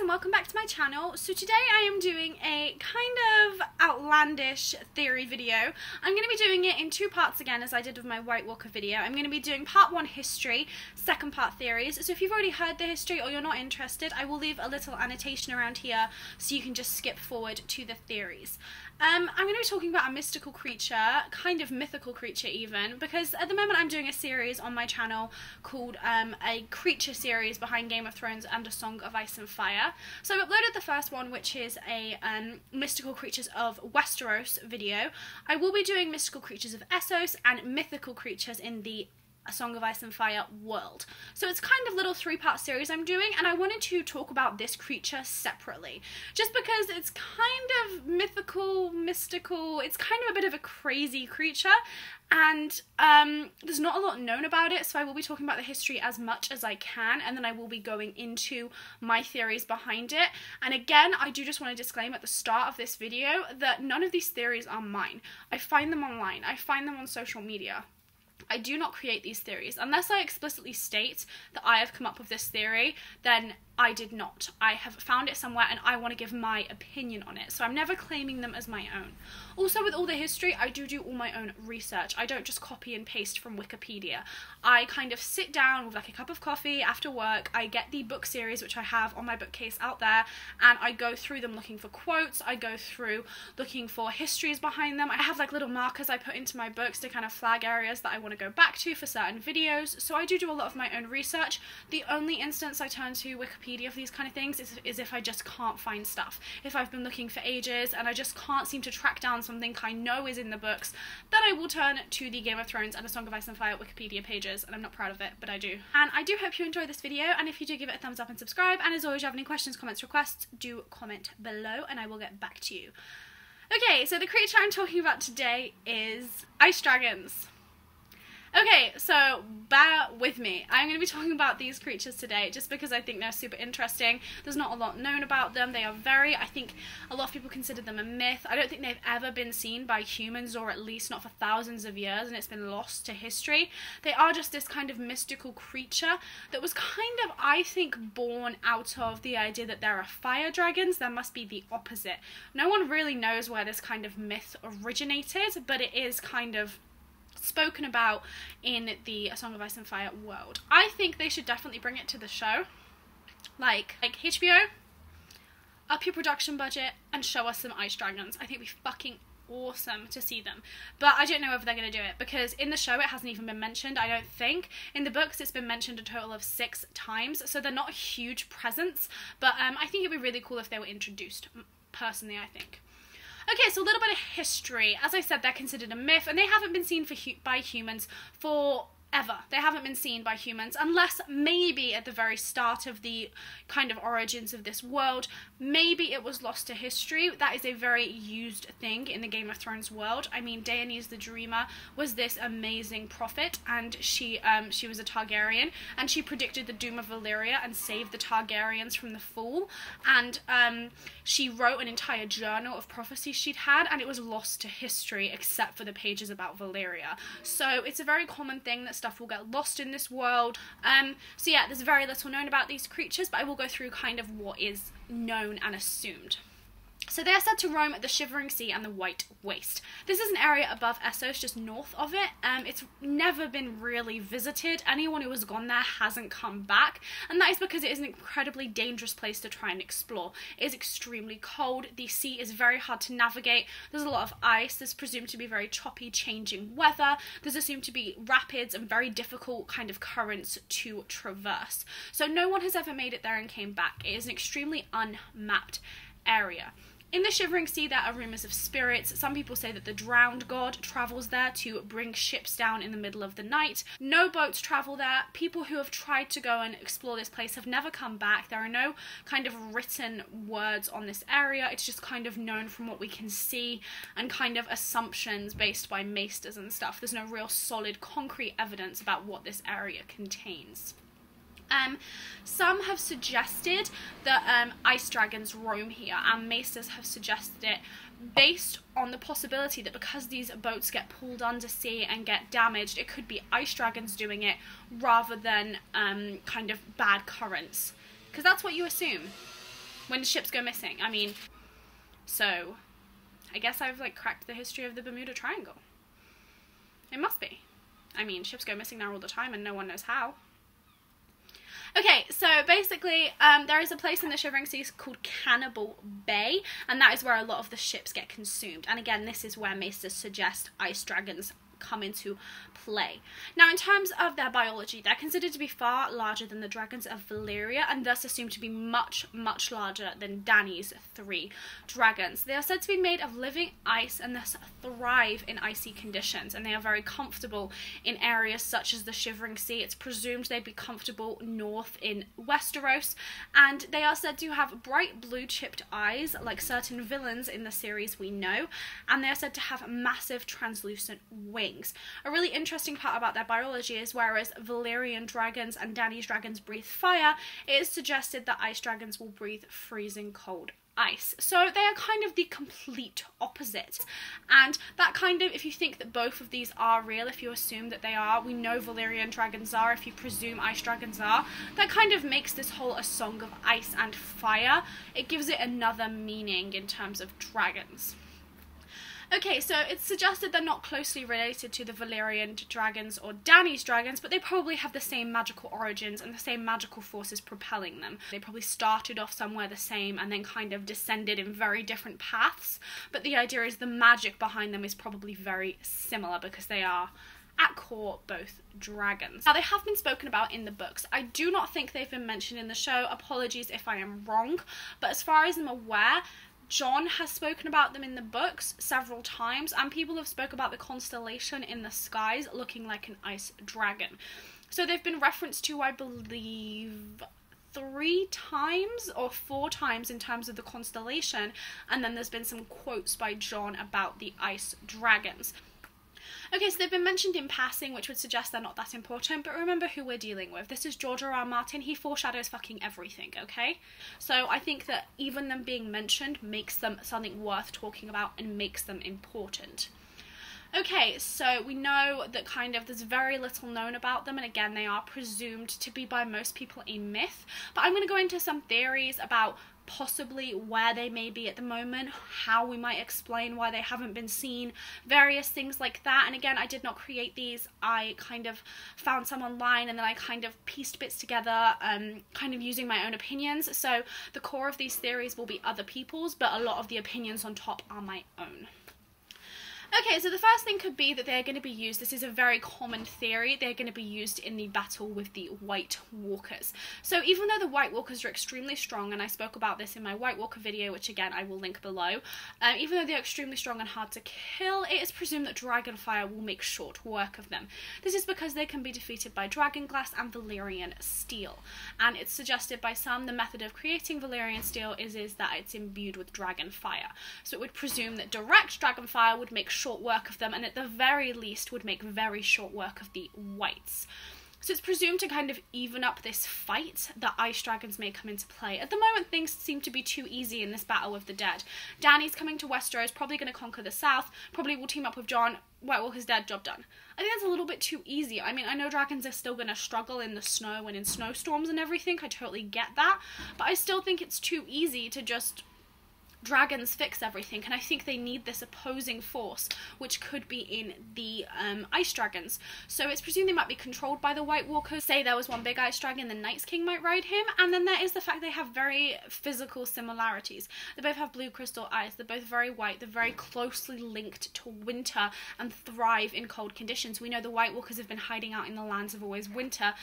and welcome back to my channel. So today I am doing a kind of outlandish theory video. I'm going to be doing it in two parts again as I did with my White Walker video. I'm going to be doing part 1 history, second part theories. So if you've already heard the history or you're not interested, I will leave a little annotation around here so you can just skip forward to the theories. I'm going to be talking about a mystical creature, kind of mythical creature even, because at the moment I'm doing a series on my channel called a creature series behind Game of Thrones and A Song of Ice and Fire. So I've uploaded the first one, which is a mystical creatures of Westeros video. I will be doing mystical creatures of Essos and mythical creatures in the A Song of Ice and Fire world. So it's kind of little 3-part series I'm doing, and I wanted to talk about this creature separately, just because it's kind of mystical, it's kind of a bit of a crazy creature, and there's not a lot known about it, so I will be talking about the history as much as I can, and then I will be going into my theories behind it. And again, I do just want to disclaim at the start of this video that none of these theories are mine. I find them online, I find them on social media. I do not create these theories. Unless I explicitly state that I have come up with this theory, then I did not. I have found it somewhere and I want to give my opinion on it. So I'm never claiming them as my own. Also, with all the history, I do all my own research. I don't just copy and paste from Wikipedia. I kind of sit down with like a cup of coffee after work. I get the book series, which I have on my bookcase out there, and I go through them looking for quotes. I go through looking for histories behind them. I have like little markers I put into my books to kind of flag areas that I want to go back to for certain videos. So I do a lot of my own research. The only instance I turn to Wikipedia for these kind of things is if I just can't find stuff. If I've been looking for ages and I just can't seem to track down something I know is in the books, then I will turn to the Game of Thrones and A Song of Ice and Fire Wikipedia pages, and I'm not proud of it, but I do. And I do hope you enjoyed this video, and if you do, give it a thumbs up and subscribe, and as always, if you have any questions, comments, requests, do comment below and I will get back to you. Okay, so the creature I'm talking about today is ice dragons. Okay, so bear with me. I'm going to be talking about these creatures today just because I think they're super interesting. There's not a lot known about them. They are I think a lot of people consider them a myth. I don't think they've ever been seen by humans, or at least not for thousands of years, and it's been lost to history. They are just this kind of mystical creature that was kind of, I think, born out of the idea that there are fire dragons. There must be the opposite. No one really knows where this kind of myth originated, but it is kind of spoken about in the A Song of Ice and Fire world. I think they should definitely bring it to the show. Like HBO, up your production budget and show us some ice dragons. I think it'd be fucking awesome to see them. But I don't know whether they're going to do it, because in the show it hasn't even been mentioned, I don't think. In the books it's been mentioned a total of 6 times, so they're not a huge presence, but I think it'd be really cool if they were introduced, personally, I think. Okay, so a little bit of history. As I said, they're considered a myth, and they haven't been seen by humans forever. They haven't been seen by humans, unless maybe at the very start of the kind of origins of this world, maybe it was lost to history. That is a very used thing in the Game of Thrones world. I mean, Daenerys the Dreamer was this amazing prophet, and she was a Targaryen, and she predicted the doom of Valyria and saved the Targaryens from the fall, and she wrote an entire journal of prophecies she'd had, and it was lost to history except for the pages about Valyria. So it's a very common thing that stuff will get lost in this world. So yeah, there's very little known about these creatures, but I will go through kind of what is known and assumed. So they are said to roam the Shivering Sea and the White Waste. This is an area above Essos, just north of it. It's never been really visited. Anyone who has gone there hasn't come back, and that is because it is an incredibly dangerous place to try and explore. It is extremely cold. The sea is very hard to navigate. There's a lot of ice. There's presumed to be very choppy, changing weather. There's assumed to be rapids and very difficult kind of currents to traverse. So no one has ever made it there and came back. It is an extremely unmapped area. In the Shivering Sea, there are rumours of spirits. Some people say that the drowned god travels there to bring ships down in the middle of the night. No boats travel there. People who have tried to go and explore this place have never come back. There are no kind of written words on this area. It's just kind of known from what we can see and kind of assumptions based by maesters and stuff. There's no real solid concrete evidence about what this area contains. Some have suggested that ice dragons roam here, and maesters have suggested it based on the possibility that because these boats get pulled undersea and get damaged, it could be ice dragons doing it rather than kind of bad currents, because that's what you assume. When did ships go missing? I mean, so I guess I've like cracked the history of the Bermuda Triangle. It must be. I mean, ships go missing now all the time and no one knows how. Okay, so basically, there is a place in the Shivering Seas called Cannibal Bay, and that is where a lot of the ships get consumed. And again, this is where Maesters suggest ice dragons come into play. Now, in terms of their biology, they're considered to be far larger than the dragons of Valyria, and thus assumed to be much, much larger than Dany's 3 dragons. They are said to be made of living ice and thus thrive in icy conditions, and they are very comfortable in areas such as the Shivering Sea. It's presumed they'd be comfortable north in Westeros, and they are said to have bright blue-chipped eyes, like certain villains in the series we know, and they are said to have massive translucent wings. A really interesting part about their biology is whereas Valyrian dragons and Dany's dragons breathe fire, it is suggested that ice dragons will breathe freezing cold ice. So they are kind of the complete opposite. And that kind of, if you think that both of these are real, if you assume that they are, we know Valyrian dragons are, if you presume ice dragons are, that kind of makes this whole a song of ice and fire. It gives it another meaning in terms of dragons. Okay, so it's suggested they're not closely related to the Valyrian dragons or Dany's dragons, but they probably have the same magical origins and the same magical forces propelling them. They probably started off somewhere the same and then kind of descended in very different paths, but the idea is the magic behind them is probably very similar because they are, at core, both dragons. Now, they have been spoken about in the books. I do not think they've been mentioned in the show. Apologies if I am wrong, but as far as I'm aware, John has spoken about them in the books several times, and people have spoke about the constellation in the skies looking like an ice dragon. So they've been referenced to, I believe, 3 times or 4 times in terms of the constellation, and then there's been some quotes by John about the ice dragons. Okay, so they've been mentioned in passing, which would suggest they're not that important, but remember who we're dealing with. This is George R.R. Martin. He foreshadows fucking everything, okay? So I think that even them being mentioned makes them something worth talking about and makes them important. Okay, so we know that kind of there's very little known about them, and again, they are presumed to be by most people a myth, but I'm going to go into some theories about possibly where they may be at the moment, how we might explain why they haven't been seen, various things like that. And again, I did not create these. I kind of found some online and then I kind of pieced bits together, kind of using my own opinions. So the core of these theories will be other people's, but a lot of the opinions on top are my own. Okay, so the first thing could be that they're going to be used, this is a very common theory, they're going to be used in the battle with the White Walkers. So even though the White Walkers are extremely strong, and I spoke about this in my White Walker video, which again I will link below, even though they're extremely strong and hard to kill, it is presumed that Dragonfire will make short work of them. This is because they can be defeated by Dragonglass and Valyrian Steel, and it's suggested by some the method of creating Valyrian Steel is that it's imbued with Dragonfire. So it would presume that direct Dragonfire would make short work of them, and at the very least would make very short work of the whites. So it's presumed to kind of even up this fight that ice dragons may come into play. At the moment, things seem to be too easy in this battle with the dead. Dany's coming to Westeros, probably going to conquer the south, probably will team up with Jon, White Walker's dead, job done. I think that's a little bit too easy. I mean, I know dragons are still going to struggle in the snow and in snowstorms and everything, I totally get that, but I still think it's too easy to just dragons fix everything, and I think they need this opposing force, which could be in the ice dragons. So it's presumed they might be controlled by the White Walkers. Say there was one big ice dragon, the Night's King might ride him, and then there is the fact they have very physical similarities. They both have blue crystal eyes, they're both very white, they're very closely linked to winter and thrive in cold conditions. We know the White Walkers have been hiding out in the lands of always winter.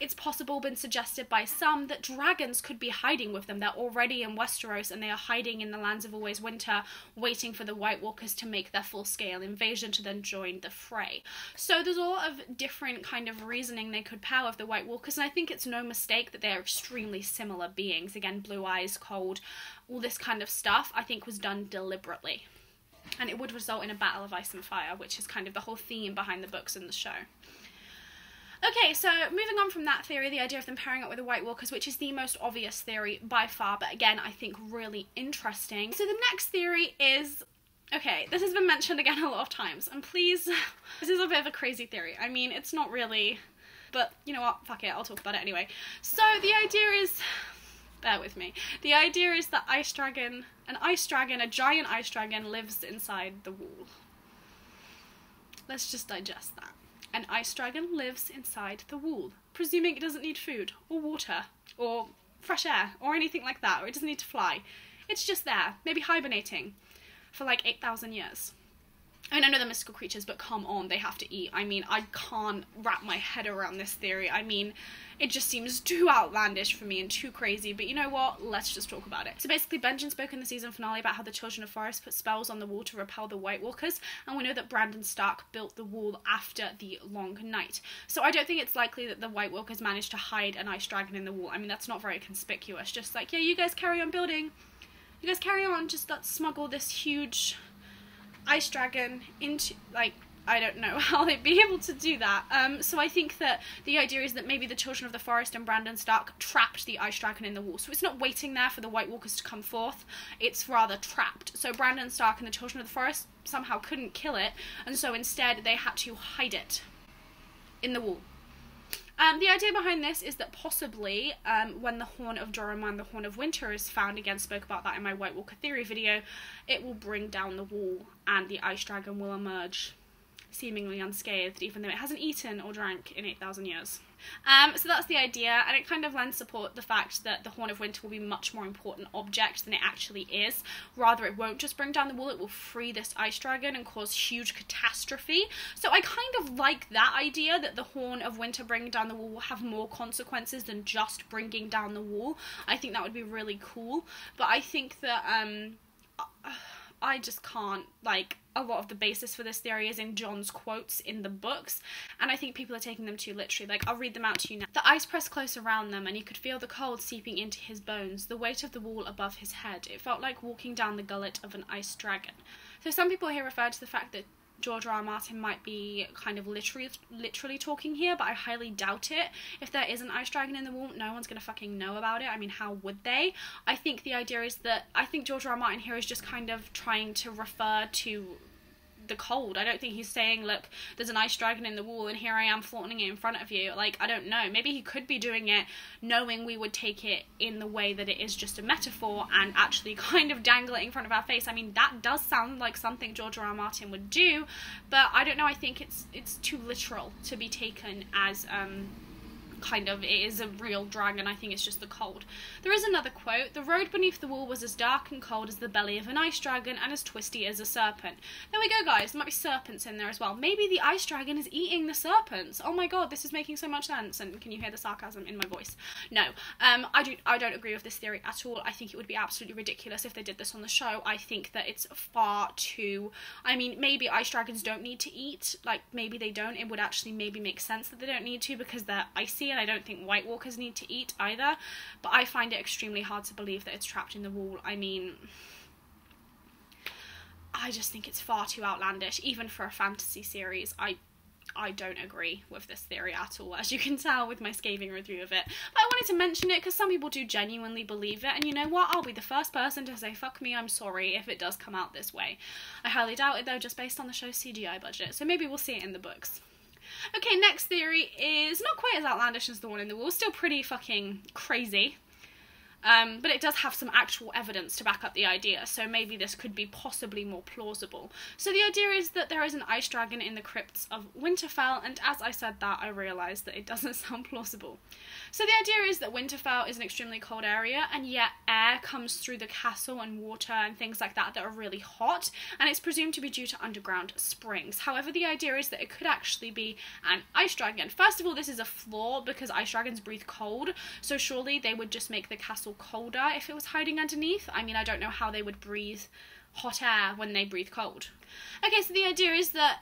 It's possible been suggested by some that dragons could be hiding with them. They're already in Westeros and they are hiding in the lands of always winter, waiting for the White Walkers to make their full-scale invasion to then join the fray. So there's a lot of different kind of reasoning they could power of the White Walkers, and I think it's no mistake that they're extremely similar beings. Again, blue eyes, cold, all this kind of stuff I think was done deliberately. And it would result in a battle of ice and fire, which is kind of the whole theme behind the books and the show. Okay, so moving on from that theory, the idea of them pairing up with the White Walkers, which is the most obvious theory by far, but again, I think really interesting. So the next theory is, okay, this has been mentioned again a lot of times, and please, this is a bit of a crazy theory. I mean, it's not really, but you know what, fuck it, I'll talk about it anyway. So the idea is, bear with me. The idea is that a giant ice dragon lives inside the wall. Let's just digest that. An ice dragon lives inside the wall, presuming it doesn't need food or water or fresh air or anything like that, or it doesn't need to fly. It's just there, maybe hibernating for like 8,000 years. I mean, I know they're mystical creatures, but come on, they have to eat. I mean, I can't wrap my head around this theory. I mean, it just seems too outlandish for me and too crazy, but you know what? Let's just talk about it. So basically, Benjen spoke in the season finale about how the Children of Forest put spells on the wall to repel the White Walkers, and we know that Brandon Stark built the wall after the Long Night. So I don't think it's likely that the White Walkers managed to hide an ice dragon in the wall. I mean, that's not very conspicuous. Just like, yeah, you guys carry on building. You guys carry on, just let's smuggle this huge ice dragon into, like, I don't know how they'd be able to do that. So I think that the idea is that maybe the Children of the Forest and Brandon Stark trapped the ice dragon in the wall. So it's not waiting there for the White Walkers to come forth, it's rather trapped. So Brandon Stark and the Children of the Forest somehow couldn't kill it, and so instead they had to hide it in the wall. The idea behind this is that possibly when the Horn of Joramun, the Horn of Winter, is found, again spoke about that in my White Walker theory video, it will bring down the wall and the ice dragon will emerge seemingly unscathed, even though it hasn't eaten or drank in 8,000 years. So that's the idea, and it kind of lends support the fact that the Horn of Winter will be a much more important object than it actually is. Rather, it won't just bring down the wall, it will free this ice dragon and cause huge catastrophe. So I kind of like that idea, that the Horn of Winter bringing down the wall will have more consequences than just bringing down the wall. I think that would be really cool, but I think that I just can't, like, a lot of the basis for this theory is in Jon's quotes in the books, and I think people are taking them too literally. Like, I'll read them out to you now. The ice pressed close around them, and he could feel the cold seeping into his bones, the weight of the wall above his head. It felt like walking down the gullet of an ice dragon. So some people here refer to the fact that George R. R. Martin might be kind of literally talking here, but I highly doubt it. If there is an ice dragon in the wall, no one's gonna fucking know about it. I mean, how would they? I think the idea is that, I think George R. R. Martin here is just kind of trying to refer to the cold. I don't think he's saying, look, there's an ice dragon in the wall and here I am flaunting it in front of you. Like, I don't know. Maybe he could be doing it knowing we would take it in the way that it is just a metaphor and actually kind of dangle it in front of our face. I mean, that does sound like something George R. R. Martin would do, but I don't know. I think it's too literal to be taken as kind of, it is a real dragon. I think it's just the cold. There is another quote: the road beneath the wall was as dark and cold as the belly of an ice dragon and as twisty as a serpent. There we go, guys. There might be serpents in there as well. Maybe the ice dragon is eating the serpents. Oh my god, this is making so much sense. And can you hear the sarcasm in my voice? No, I don't agree with this theory at all. I think it would be absolutely ridiculous if they did this on the show. I think that it's far too, I mean, maybe ice dragons don't need to eat, like, maybe they don't. It would actually maybe make sense that they don't need to because they're icy, and I don't think White Walkers need to eat either, but I find it extremely hard to believe that it's trapped in the wall. I mean, I just think it's far too outlandish, even for a fantasy series. I don't agree with this theory at all, as you can tell with my scathing review of it. But I wanted to mention it because some people do genuinely believe it, and you know what? I'll be the first person to say, fuck me, I'm sorry if it does come out this way. I highly doubt it though, just based on the show's CGI budget, so maybe we'll see it in the books. Okay, next theory is not quite as outlandish as the one in the wall, still pretty fucking crazy. But it does have some actual evidence to back up the idea, so maybe this could be possibly more plausible. So the idea is that there is an ice dragon in the crypts of Winterfell, and as I said that, I realised that it doesn't sound plausible. So the idea is that Winterfell is an extremely cold area, and yet air comes through the castle and water and things like that that are really hot, and it's presumed to be due to underground springs. However, the idea is that it could actually be an ice dragon. First of all, this is a flaw because ice dragons breathe cold, so surely they would just make the castle colder if it was hiding underneath. I mean, I don't know how they would breathe hot air when they breathe cold. Okay, so the idea is that,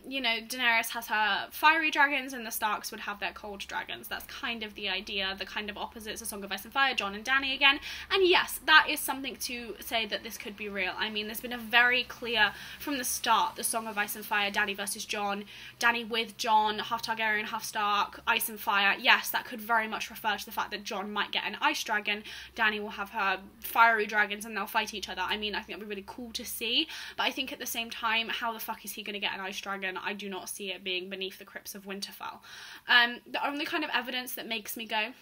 you know, Daenerys has her fiery dragons and the Starks would have their cold dragons. That's kind of the idea, the kind of opposites of Song of Ice and Fire, Jon and Dany again. And yes, that is something to say that this could be real. I mean, there's been a very clear, from the start, the Song of Ice and Fire, Dany versus Jon, Dany with Jon, half Targaryen, half Stark, Ice and Fire. Yes, that could very much refer to the fact that Jon might get an ice dragon, Dany will have her fiery dragons and they'll fight each other. I mean, I think that'd be really cool to see, but I think at the same time, how the fuck is he going to get an ice dragon? I do not see it being beneath the crypts of Winterfell. The only kind of evidence that makes me go,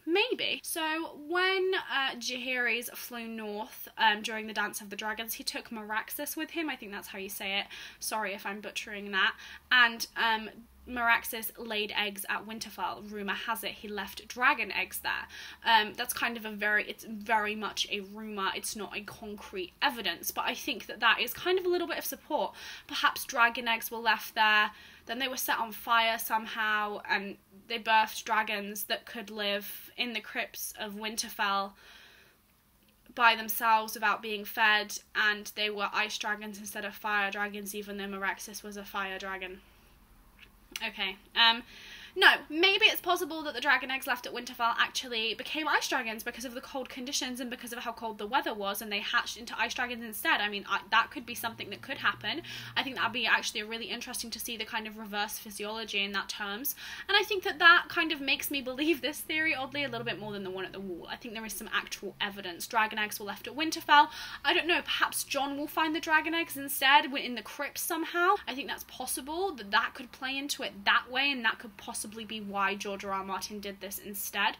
maybe. So when Jaehaerys flew north during the Dance of the Dragons, he took Meraxes with him. I think that's how you say it. Sorry if I'm butchering that. And Meraxes laid eggs at Winterfell. Rumour has it he left dragon eggs there. That's kind of it's very much a rumour. It's not a concrete evidence, but I think that that is kind of a little bit of support. Perhaps dragon eggs were left there, then they were set on fire somehow, and they birthed dragons that could live in the crypts of Winterfell by themselves without being fed, and they were ice dragons instead of fire dragons, even though Meraxes was a fire dragon. Okay, no, maybe it's possible that the dragon eggs left at Winterfell actually became ice dragons because of the cold conditions and because of how cold the weather was, and they hatched into ice dragons instead. I mean, that could be something that could happen. I think that'd be actually really interesting to see the kind of reverse physiology in that terms, and I think that that kind of makes me believe this theory, oddly, a little bit more than the one at the wall. I think there is some actual evidence. Dragon eggs were left at Winterfell. I don't know, perhaps Jon will find the dragon eggs instead in the crypts somehow. I think that's possible, that could play into it that way, and that could possibly be why George R.R. Martin did this instead.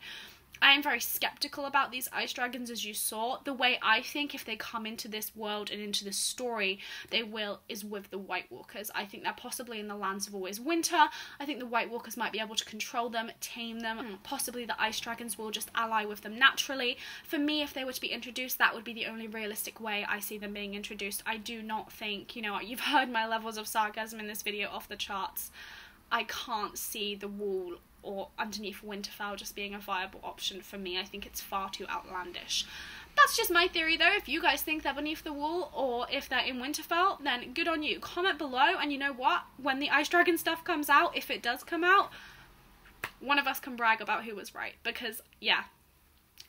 I am very skeptical about these ice dragons, as you saw. The way I think if they come into this world and into this story, is with the White Walkers. I think they're possibly in the lands of always winter. I think the White Walkers might be able to control them, tame them. Possibly the ice dragons will just ally with them naturally. For me, if they were to be introduced, that would be the only realistic way I see them being introduced. I do not think, you know, you've heard my levels of sarcasm in this video off the charts. I can't see the wall or underneath Winterfell just being a viable option for me. I think it's far too outlandish. That's just my theory though. If you guys think they're beneath the wall or if they're in Winterfell, then good on you. Comment below, and you know what? When the ice dragon stuff comes out, if it does come out, one of us can brag about who was right, because yeah,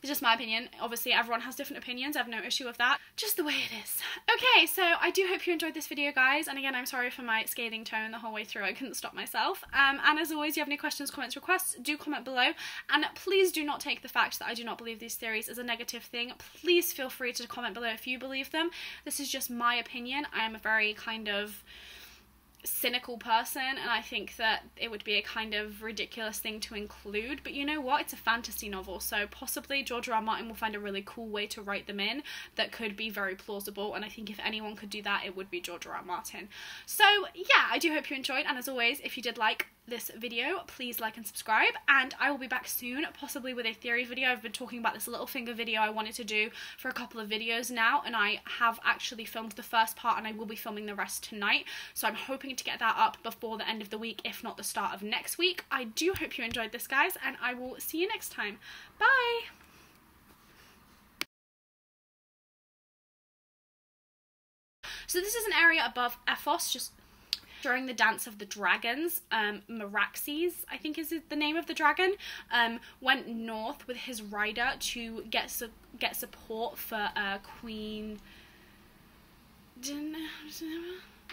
it's just my opinion. Obviously, everyone has different opinions. I have no issue with that. Just the way it is. Okay, so I do hope you enjoyed this video, guys. And again, I'm sorry for my scathing tone the whole way through. I couldn't stop myself. And as always, if you have any questions, comments, requests, do comment below. And please do not take the fact that I do not believe these theories as a negative thing. Please feel free to comment below if you believe them. This is just my opinion. I am a very kind of cynical person, and I think that it would be a kind of ridiculous thing to include, but you know what, it's a fantasy novel, so possibly George R.R. Martin will find a really cool way to write them in that could be very plausible, and I think if anyone could do that, it would be George R.R. Martin. So yeah, I do hope you enjoyed, and as always, if you did like this video, please like and subscribe, and I will be back soon, possibly with a theory video. I've been talking about this little finger video I wanted to do for a couple of videos now, and I have actually filmed the first part, and I will be filming the rest tonight, so I'm hoping to get that up before the end of the week, if not the start of next week. I do hope you enjoyed this, guys, and I will see you next time. Bye! So this is an area above Ethos, just during the Dance of the Dragons. Meraxes, I think is the name of the dragon, went north with his rider to get support for Queen...